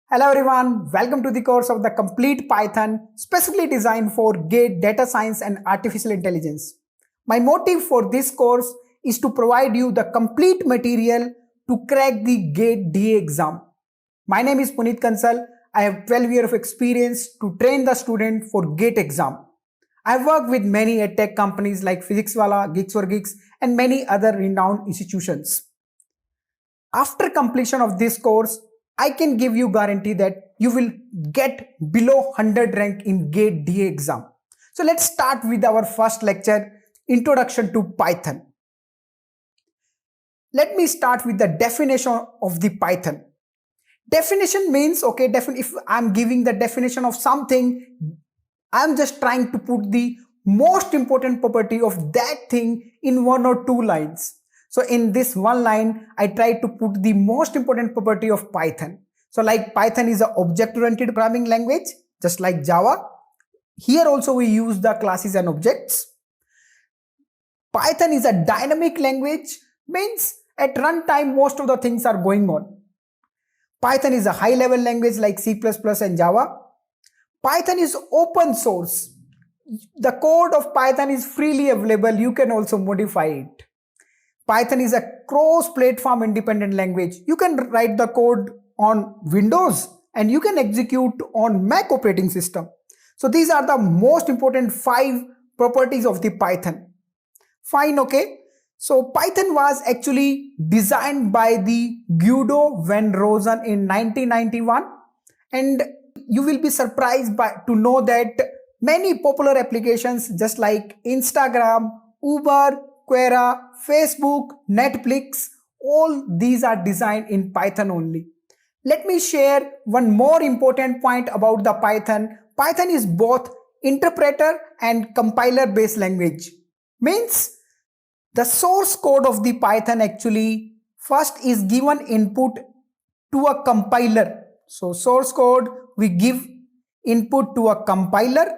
Hello everyone, welcome to the course of the Complete Python specifically designed for GATE Data Science and Artificial Intelligence. My motive for this course is to provide you the complete material to crack the GATE DA exam. My name is Puneet Kansal. I have 12 years of experience to train the student for GATE exam. I have worked with many edtech companies like PhysicsWala, Geeks for Geeks and many other renowned institutions. After completion of this course, I can give you guarantee that you will get below 100 rank in GATE DA exam. So let's start with our first lecture, Introduction to Python. Let me start with the definition of the Python. Definition means, okay, if I'm giving the definition of something, I'm just trying to put the most important property of that thing in one or two lines. So in this one line, I try to put the most important property of Python. So like Python is an object-oriented programming language, just like Java. Here also we use the classes and objects. Python is a dynamic language, means at runtime most of the things are going on. Python is a high-level language like C++ and Java. Python is open source. The code of Python is freely available. You can also modify it. Python is a cross-platform independent language. You can write the code on Windows and you can execute on Mac operating system. So these are the most important 5 properties of the Python. Fine, okay. So Python was actually designed by the Guido van Rosen in 1991, and you will be surprised to know that many popular applications just like Instagram, Uber, Quora, Facebook, Netflix, all these are designed in Python only. Let me share one more important point about the Python. Python is both interpreter and compiler based language. Means the source code of the Python actually first is given input to a compiler. So source code we give input to a compiler.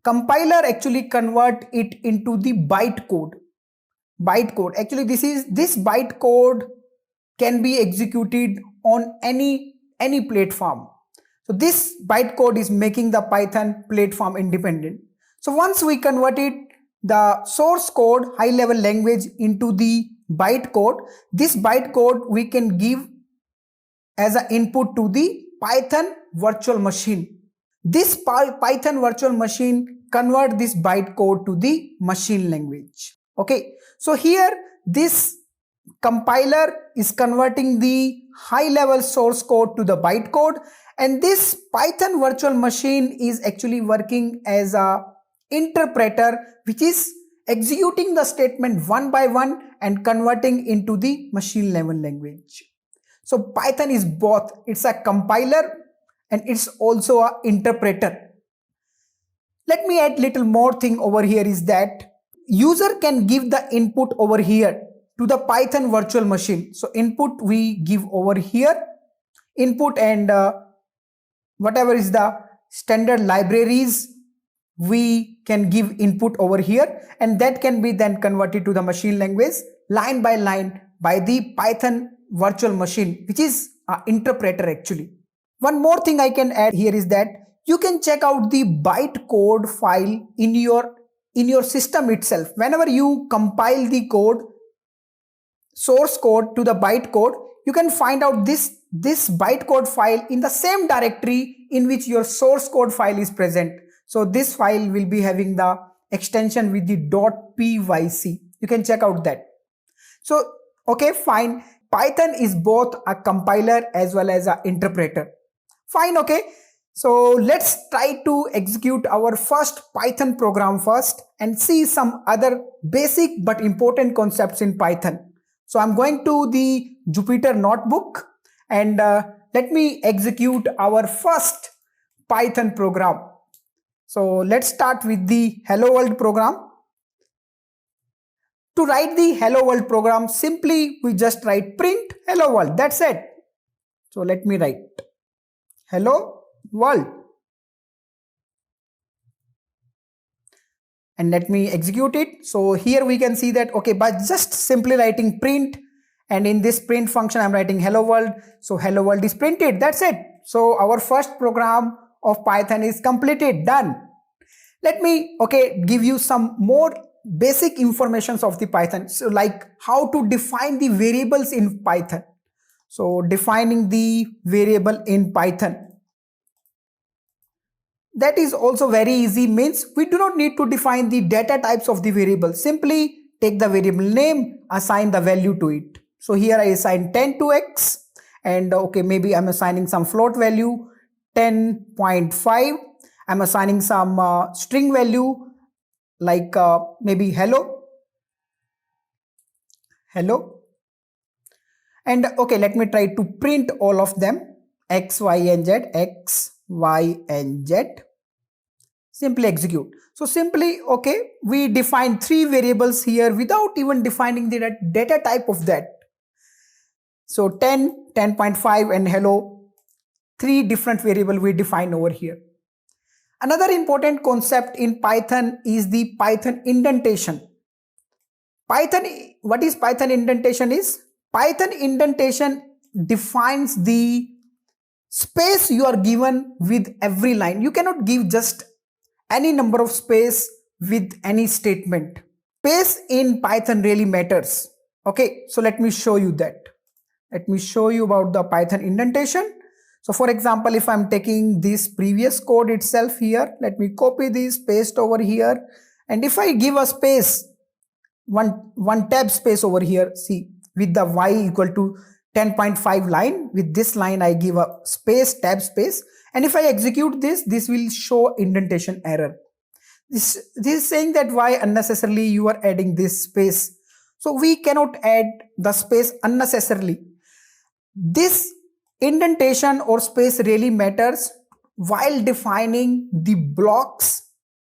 Compiler actually convert it into the bytecode. Bytecode. Actually, this bytecode can be executed on any platform. So this bytecode is making the Python platform independent. So once we converted the source code high level language into the bytecode, this bytecode we can give as an input to the Python virtual machine. This Python virtual machine convert this bytecode to the machine language. Okay, so here this compiler is converting the high level source code to the bytecode, and this Python virtual machine is actually working as a interpreter which is executing the statement one by one and converting into the machine level language. So Python is both, it's a compiler and it's also an interpreter. Let me add little more thing over here is that user can give the input over here to the Python virtual machine. So input we give over here, input and whatever is the standard libraries we can give input over here, and that can be then converted to the machine language line by line by the Python virtual machine, which is an interpreter actually. One more thing I can add here is that you can check out the bytecode file in your system itself. Whenever you compile the code, source code to the bytecode, you can find out this bytecode file in the same directory in which your source code file is present. So this file will be having the extension with the .pyc. You can check out that. So, okay, fine. Python is both a compiler as well as an interpreter. Fine, okay. So let's try to execute our first Python program first and see some other basic but important concepts in Python. So I'm going to the Jupyter notebook and let me execute our first Python program. So let's start with the Hello World program. To write the Hello World program, simply we just write print Hello World. That's it. So let me write Hello World. And let me execute it. So here we can see that, okay, by just simply writing print, and in this print function, I'm writing hello world. So hello world is printed. That's it. So our first program of Python is completed, done. Let me give you some more basic informations of the Python. So like how to define the variables in Python. So defining the variable in Python, that is also very easy, means we do not need to define the data types of the variable. Simply take the variable name, assign the value to it. So here I assign 10 to x, and maybe I'm assigning some float value 10.5. I'm assigning some string value like maybe hello. And let me try to print all of them, x, y and z, x, y and z. Simply execute. So simply we define three variables here without even defining the data type of that. So 10, 10.5 and hello, three different variables we define over here. Another important concept in Python is the Python indentation. What is Python indentation is? Python indentation defines the space you are given with every line. You cannot give just any number of space with any statement. Space in Python really matters. So let me show you that. Let me show you about the Python indentation. So for example, if I'm taking this previous code itself here, let me copy this, paste over here. And if I give a space, one tab space over here, see, with the y equal to 10.5 line, with this line I give a space, tab space. And if I execute this, this will show indentation error. This is saying that why unnecessarily you are adding this space. So we cannot add the space unnecessarily. This indentation or space really matters while defining the blocks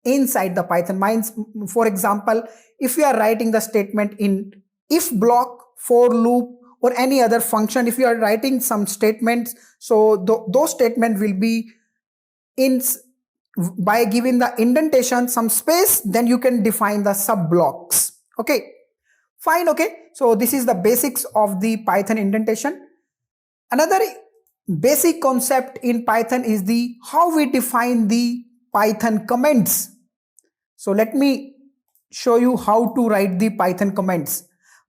inside the Python. For example, if you are writing the statement in if block, for loop or any other function, if you are writing some statements, so those statements will be in by giving the indentation some space, then you can define the sub blocks. Fine. So this is the basics of the Python indentation. Another basic concept in Python is the how we define the Python comments. So let me show you how to write the Python comments.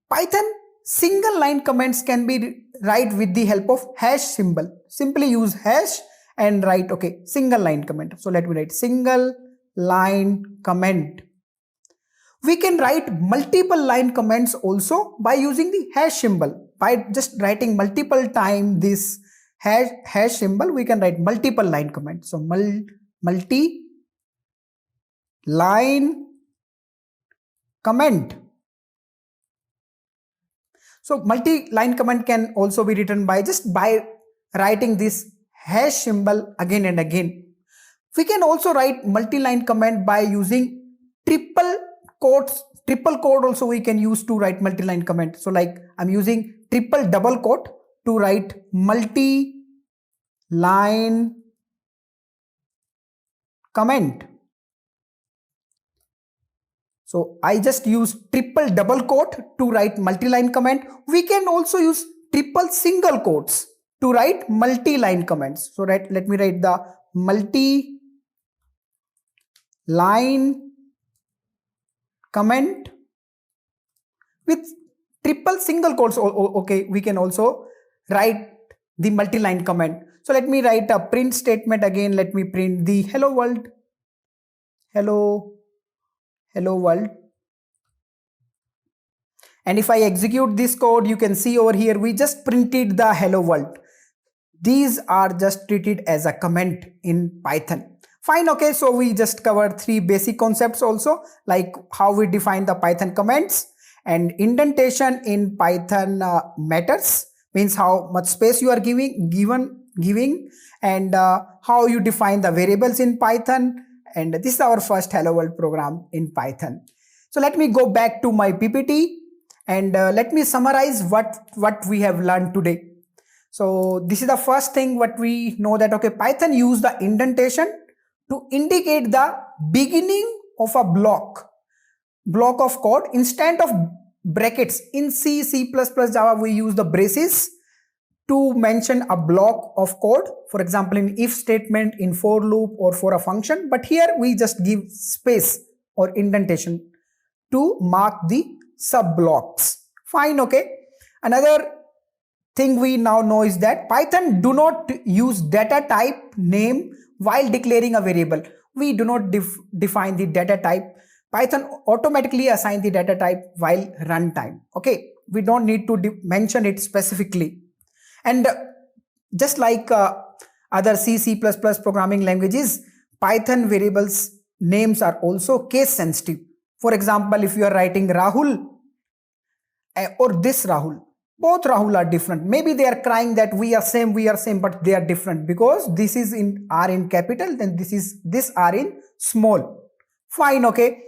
Python single line comments can be write with the help of hash symbol. Simply use hash and write single line comment. So let me write single line comment. We can write multiple line comments also by using the hash symbol. By just writing multiple times this hash symbol, we can write multiple line comments. So multi line comment. So multi-line comment can also be written by writing this hash symbol again and again. We can also write multi-line comment by using triple quotes. Triple quote also we can use to write multi-line comment. So like I'm using triple double quote to write multi-line comment. So I just use triple double quote to write multi-line comment. We can also use triple single quotes to write multi-line comments. So let me write the multi-line comment with triple single quotes. We can also write the multi-line comment. So let me write a print statement again. Let me print the hello world. Hello world. And if I execute this code, you can see over here we just printed the hello world. These are just treated as a comment in Python. Fine. So we just covered three basic concepts also, like how we define the Python comments, and indentation in Python matters, means how much space you are giving, and how you define the variables in Python. And this is our first hello world program in Python. So let me go back to my PPT and let me summarize what we have learned today. So this is the first thing what we know, that Python use the indentation to indicate the beginning of a block of code instead of brackets. In C, C++, Java we use the braces to mention a block of code, for example in if statement, in for loop, or for a function, but here we just give space or indentation to mark the sub blocks. Fine, okay. Another thing we now know is that Python do not use data type name while declaring a variable. We do not define the data type. Python automatically assign the data type while runtime. Okay, we don't need to mention it specifically. And just like other C++ programming languages, Python variables names are also case sensitive. For example, if you are writing Rahul or this Rahul, both Rahul are different. Maybe they are crying that we are same, but they are different because this is in R in capital, then this R in small. Fine, okay.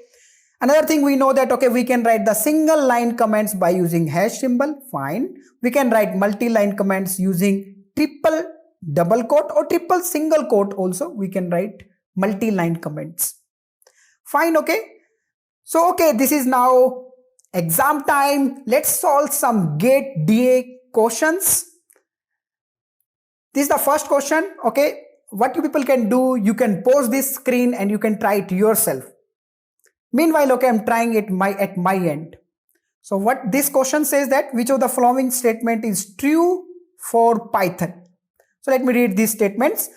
Another thing we know that, okay, we can write the single line comments by using hash symbol. Fine. We can write multi-line comments using triple double quote or triple single quote also. We can write multi-line comments. Fine, okay. So, okay, this is now exam time. Let's solve some GATE DA questions. This is the first question. Okay, what you people can do, you can pause this screen and you can try it yourself. Meanwhile, okay, I'm trying it at my end. So what this question says that which of the following statement is true for Python? So let me read these statements.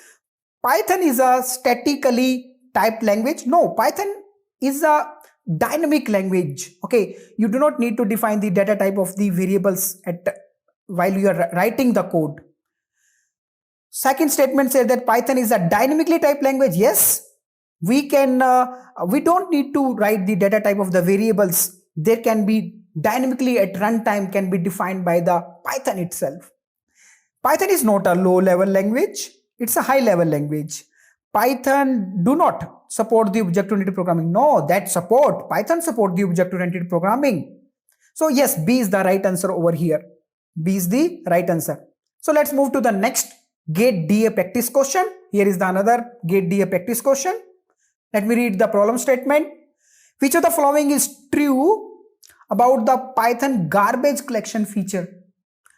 Python is a statically typed language. No, Python is a dynamic language. Okay, you do not need to define the data type of the variables while you are writing the code. Second statement says that Python is a dynamically typed language. Yes, we don't need to write the data type of the variables. There can be dynamically at runtime can be defined by the Python itself. Python is not a low level language. It's a high level language. Python do not support the object-oriented programming. No, that support. Python support the object-oriented programming. So yes, B is the right answer over here. B is the right answer. So let's move to the next GATE DA practice question. Here is the another GATE DA practice question. Let me read the problem statement. Which of the following is true about the Python garbage collection feature?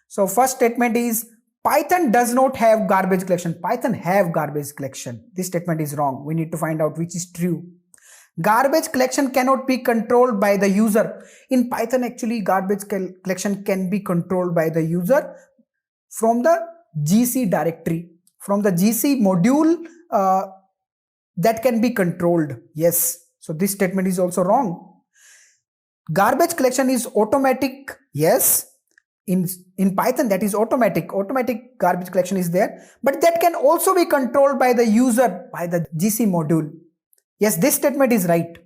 So first statement is Python does not have garbage collection. Python have garbage collection. This statement is wrong. We need to find out which is true. Garbage collection cannot be controlled by the user. In Python, actually, garbage collection can be controlled by the user from the GC directory, from the GC module that can be controlled. Yes. So this statement is also wrong. Garbage collection is automatic. Yes. In Python, that is automatic. Automatic garbage collection is there, but that can also be controlled by the user, by the GC module. Yes, this statement is right.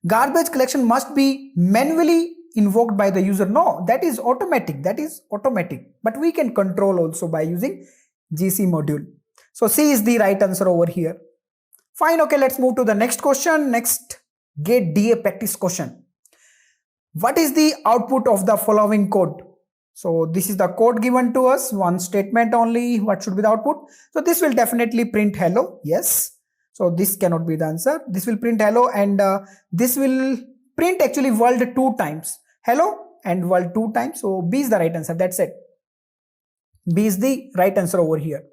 Garbage collection must be manually invoked by the user. No, that is automatic. That is automatic, but we can control also by using GC module. So C is the right answer over here. Fine. Okay, let's move to the next question. Next GATE DA practice question. What is the output of the following code? So this is the code given to us, one statement only. What should be the output? So this will definitely print hello. Yes. So this cannot be the answer. This will print hello, and this will print actually world 2 times. Hello and world 2 times. So B is the right answer. That's it. B is the right answer over here.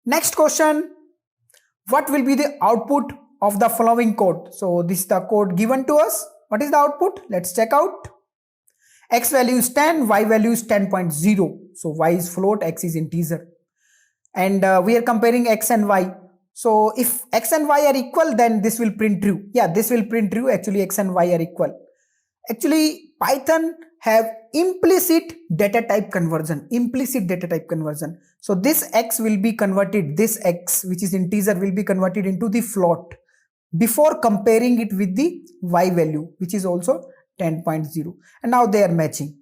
Next question. What will be the output of the following code? So this is the code given to us. What is the output? Let's check out. X value is 10, Y value is 10.0. So Y is float, X is integer. And we are comparing X and Y. So if X and Y are equal, then this will print true. Yeah, this will print true. Actually, X and Y are equal. Actually, Python have implicit data type conversion. Implicit data type conversion. So this X will be converted, this X, which is integer, will be converted into the float before comparing it with the Y value, which is also 10.0, and now they are matching.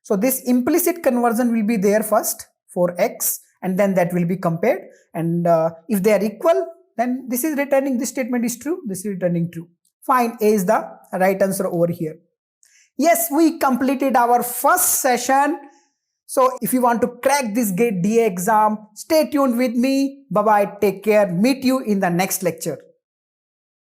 So this implicit conversion will be there first for X, and then that will be compared, and if they are equal, then this is returning, this statement is true, this is returning true. Fine, A is the right answer over here. Yes, we completed our first session. So if you want to crack this GATE DA exam, stay tuned with me. Bye bye, take care, meet you in the next lecture.